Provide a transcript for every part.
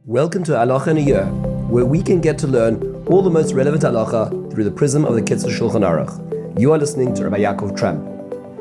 Welcome to Halacha in a Year, where we can get to learn all the most relevant halacha through the prism of the Kitzur Shulchan Aruch. You are listening to Rabbi Ya'akov Trump.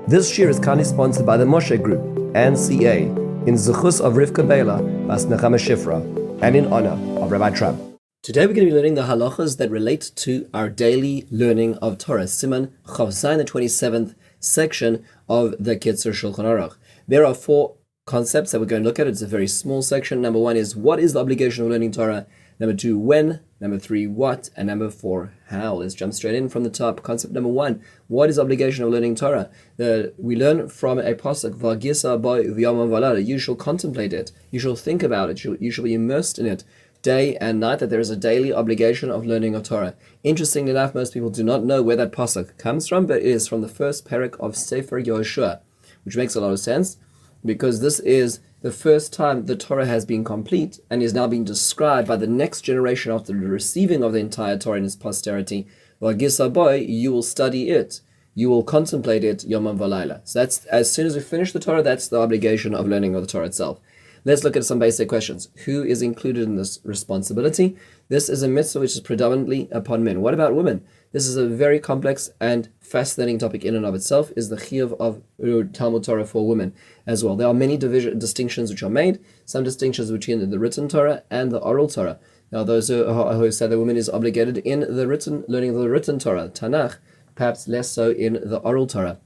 This year is kindly sponsored by the Moshe Group and CA in zechus of Rivka Biela, bas נחמה Shifra, and in honor of Rabbi Trump. Today we're going to be learning the halachas that relate to our daily learning of Torah. Siman, the 27th section of the Kitzur Shulchan Aruch. There are four concepts that we're going to look at. It's a very small section. Number one is, what is the obligation of learning Torah? Number two, when? Number three, what? And number four, how? Let's jump straight in from the top. Concept number one, what is the obligation of learning Torah? We learn from a pasuk, V'agisa bo v'yom v'alada. You shall contemplate it. You shall think about it. You shall be immersed in it day and night, that there is a daily obligation of learning of Torah. Interestingly enough, most people do not know where that pasuk comes from, but it is from the first parak of Sefer Yehoshua, which makes a lot of sense, because this is the first time the Torah has been complete and is now being described by the next generation after the receiving of the entire Torah in its posterity. V'agisa bo, you will study it, you will contemplate it, yomam v'layla. So that's, as soon as we finish the Torah, that's the obligation of learning of the Torah itself. Let's look at some basic questions. Who is included in this responsibility? This is a mitzvah which is predominantly upon men. What about women? This is a very complex and fascinating topic in and of itself, is the chiyuv of Talmud Torah for women as well. There are many distinctions which are made, some distinctions between the written Torah and the oral Torah. Now those who say the woman is obligated in the written, learning of the written Torah, Tanakh, perhaps less so in the oral Torah.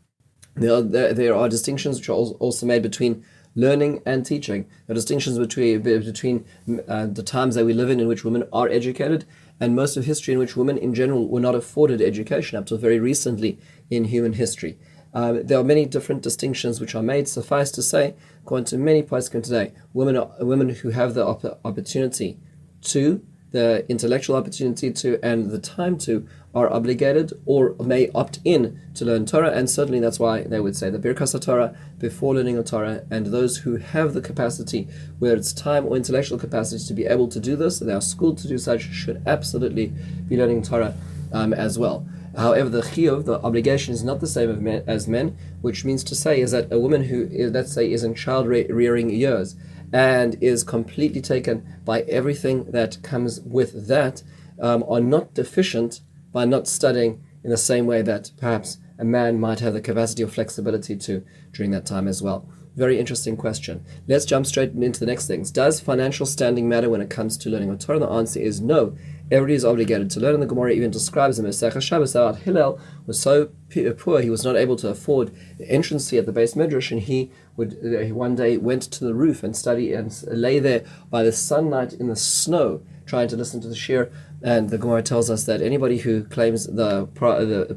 There are distinctions which are also made between learning and teaching. There are distinctions between the times that we live in which women are educated, and most of history in which women in general were not afforded education up till very recently in human history. There are many different distinctions which are made. Suffice to say, according to many poskim today, women who have the opportunity to, the intellectual opportunity to, and the time to, are obligated or may opt in to learn Torah, and certainly that's why they would say the Birkas Torah before learning of Torah, and those who have the capacity, whether it's time or intellectual capacity to be able to do this, and they are schooled to do such, should absolutely be learning Torah as well. However, the chiyuv, the obligation, is not the same as men, which means to say is that a woman who, let's say, is in child rearing years and is completely taken by everything that comes with that, are not deficient by not studying in the same way that perhaps a man might have the capacity or flexibility to during that time as well. Very interesting question. Let's jump straight into the next things. Does financial standing matter when it comes to learning of Torah? The answer is no. Everybody is obligated to learn, and the Gemara even describes him as Shabbos that Hillel was so poor he was not able to afford the entrance fee at the Beis Midrash, and he one day went to the roof and studied and lay there by the sunlight in the snow trying to listen to the shir. And the Gemara tells us that anybody who claims the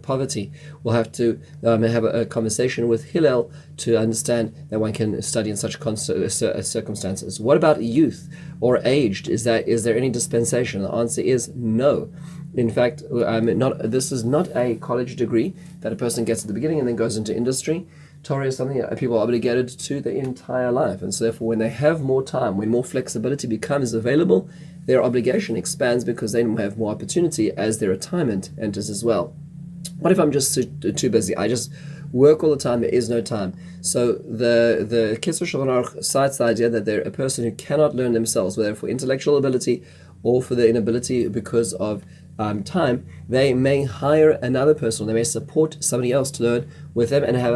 poverty will have to have a conversation with Hillel to understand that one can study in such circumstances. What about youth or aged? Is there any dispensation? The answer is no. In fact, this is not a college degree that a person gets at the beginning and then goes into industry. Torah is something that people are obligated to the entire life, and so therefore when they have more time, when more flexibility becomes available, their obligation expands because they have more opportunity as their retirement enters as well. What if I'm just too busy? I just work all the time, there is no time. So the Kitzur Shulchan Aruch cites the idea that they're a person who cannot learn themselves, whether for intellectual ability or for their inability because of time, they may hire another person, or they may support somebody else to learn with them and have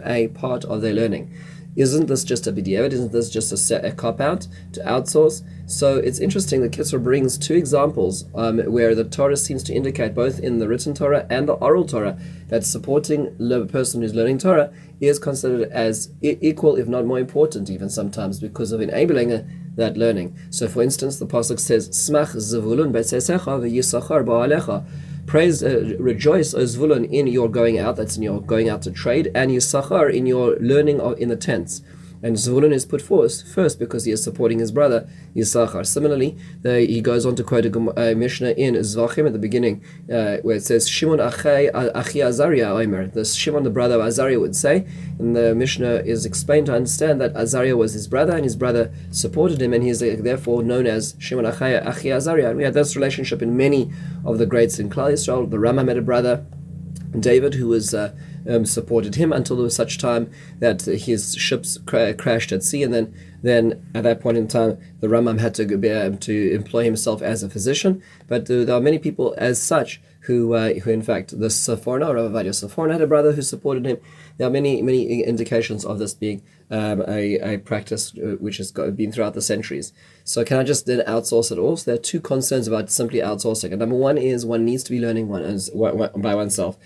a part of their learning. Isn't this just a b'diavad? Isn't this just a cop-out to outsource? So it's interesting that Kitzur brings two examples where the Torah seems to indicate, both in the written Torah and the oral Torah, that supporting the person who's learning Torah is considered as equal, if not more important even sometimes, because of enabling that learning. So for instance, the pasuk says, Smach Zvulun b'tzesecha v'yisachar ba'alecha. Praise, rejoice, O Zvulun, in your going out, that's in your going out to trade, and Yisachar in your learning in the tents. And Zvulun is put first because he is supporting his brother Yisachar. Similarly, he goes on to quote a Mishnah in Zvachim at the beginning, where it says, Shimon achi Azariah omer. The Shimon, the brother of Azariah, would say, and the Mishnah is explained to understand that Azariah was his brother, and his brother supported him, and he is therefore known as Shimon achi Azariah. And we had this relationship in many of the greats in Klal Yisrael. The Rama had a brother, David, who was supported him until there was such time that his ships crashed at sea, and then then at that point in time, the Rambam had to be able to employ himself as a physician. But there are many people as such who in fact, the Seforna, Rabbi Seforna had a brother who supported him. There are many indications of this being a practice which has been throughout the centuries. So can I just then outsource it all? So there are two concerns about simply outsourcing. And number one is one needs to be learning by oneself.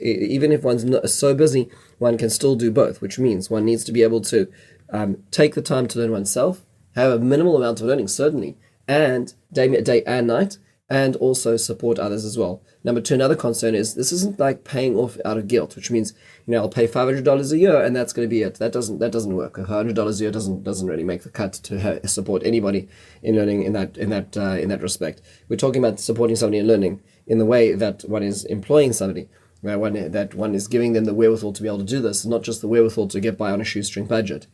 Even if one's not so busy, one can still do both, which means one needs to be able to take the time to learn oneself, have a minimal amount of learning, certainly, and day and night, and also support others as well. Number two, another concern is this isn't like paying off out of guilt, which means, I'll pay $500 a year and that's going to be it. That doesn't work. $100 a year doesn't really make the cut to support anybody in learning in that respect. We're talking about supporting somebody in learning in the way that one is employing somebody, that one is giving them the wherewithal to be able to do this, not just the wherewithal to get by on a shoestring budget.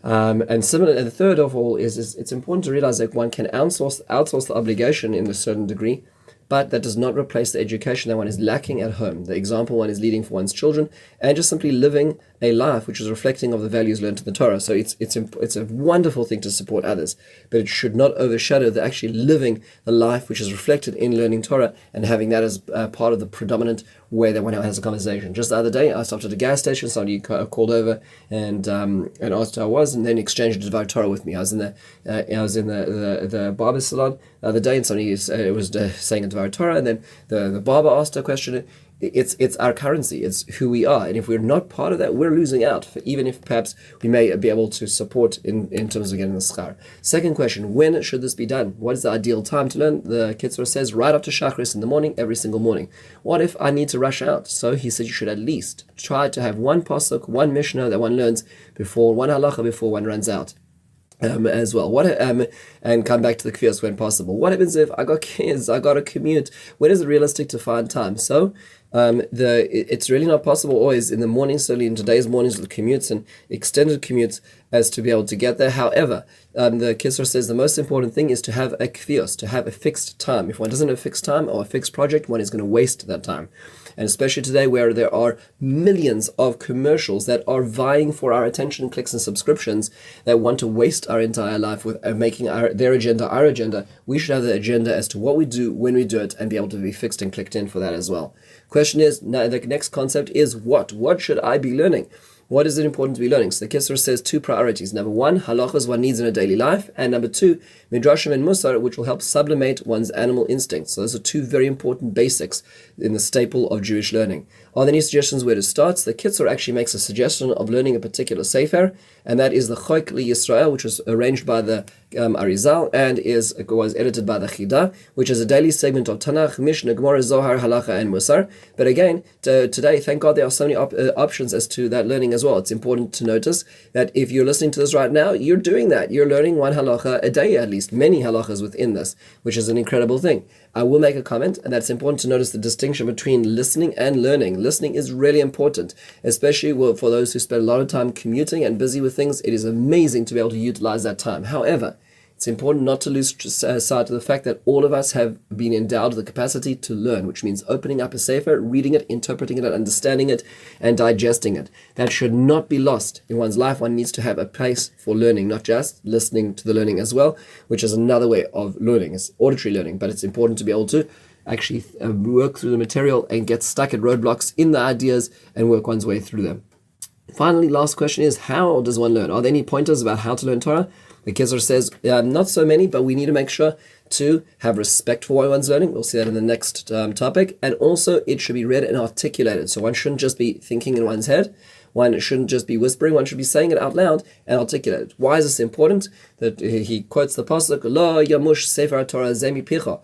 And similar, and the third of all is it's important to realize that one can outsource the obligation in a certain degree, but that does not replace the education that one is lacking at home, the example one is leading for one's children, and just simply living a life which is reflecting of the values learned in the Torah. So it's a wonderful thing to support others, but it should not overshadow the actually living the life which is reflected in learning Torah and having that as part of the predominant way that one has a conversation. Just the other day, I stopped at a gas station. Somebody called over and asked how I was, and then exchanged a devout Torah with me. I was in the barber salon the other day, and somebody was saying a devout Torah, and then the barber asked a question. It's our currency. It's who we are, and if we're not part of that, we're losing out. Even if perhaps we may be able to support in terms of getting the schar. Second question: when should this be done? What is the ideal time to learn? The Kitzur says right after Shachris in the morning, every single morning. What if I need to rush out? So he said you should at least try to have one pasuk, one mishnah that one learns before one halacha before one runs out. As well. And come back to the kfiyos when possible. What happens if I got kids, I got to commute? When is it realistic to find time? So it's really not possible always in the morning, certainly in today's mornings with commutes and extended commutes, as to be able to get there. However, the Kitzur says the most important thing is to have a kfiyos, to have a fixed time. If one doesn't have a fixed time or a fixed project, one is going to waste that time. And especially today where there are millions of commercials that are vying for our attention, clicks and subscriptions, that want to waste our entire life with making their agenda our agenda, we should have the agenda as to what we do, when we do it, and be able to be fixed and clicked in for that as well. Question is, now the next concept is what? What should I be learning? What is it important to be learning? So the Kitzur says two priorities. Number one, halachas one needs in a daily life. And number two, midrashim and musar, which will help sublimate one's animal instincts. So those are two very important basics in the staple of Jewish learning. Are there any suggestions where to start? So the Kitzur actually makes a suggestion of learning a particular sefer, and that is the Chok Yisrael, which was arranged by the Arizal and was edited by the Chida, which is a daily segment of Tanakh, Mishnah, Gemara, Zohar, Halacha, and Musar. But again, today, thank God there are so many options as to that learning as well. It's important to notice that if you're listening to this right now, you're doing that. You're learning one halacha a day at least, many halachas within this, which is an incredible thing. I will make a comment, and that's important to notice the distinction between listening and learning. Listening is really important, especially for those who spend a lot of time commuting and busy with things. It is amazing to be able to utilize that time. However, it's important not to lose sight of the fact that all of us have been endowed with the capacity to learn, which means opening up a sefer, reading it, interpreting it, understanding it, and digesting it. That should not be lost in one's life. One needs to have a place for learning, not just listening to the learning as well, which is another way of learning. It's auditory learning, but it's important to be able to actually work through the material and get stuck at roadblocks in the ideas and work one's way through them. Finally, last question is, how does one learn? Are there any pointers about how to learn Torah? The Kitzur says, not so many, but we need to make sure to have respect for what one's learning. We'll see that in the next topic. And also, it should be read and articulated. So one shouldn't just be thinking in one's head. One shouldn't just be whispering. One should be saying it out loud and articulate it. Why is this important? That he quotes the pasuk, Lo yamush sefer Torah zemi picha.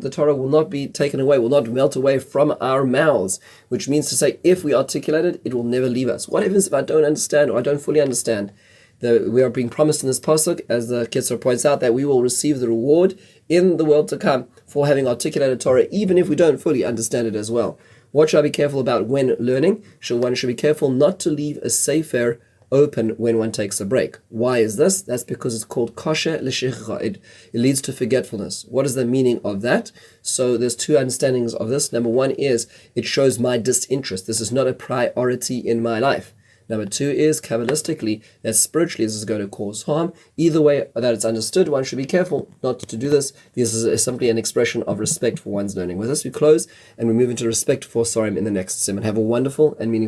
The Torah will not be taken away, will not melt away from our mouths, which means to say, if we articulate it, it will never leave us. What happens if I don't understand or I don't fully understand? We are being promised in this pasuk, as the Kitzur points out, that we will receive the reward in the world to come for having articulated Torah, even if we don't fully understand it as well. What should I be careful about when learning? One should be careful not to leave a sefer open when one takes a break. Why is this? That's because it's called kosher l'shichcha. It leads to forgetfulness. What is the meaning of that? So there's two understandings of this. Number one is it shows my disinterest. This is not a priority in my life. Number two is, Kabbalistically, that spiritually this is going to cause harm. Either way that it's understood, one should be careful not to do this. This is simply an expression of respect for one's learning. With this, we close and we move into respect for Sorim in the next Siman. Have a wonderful and meaningful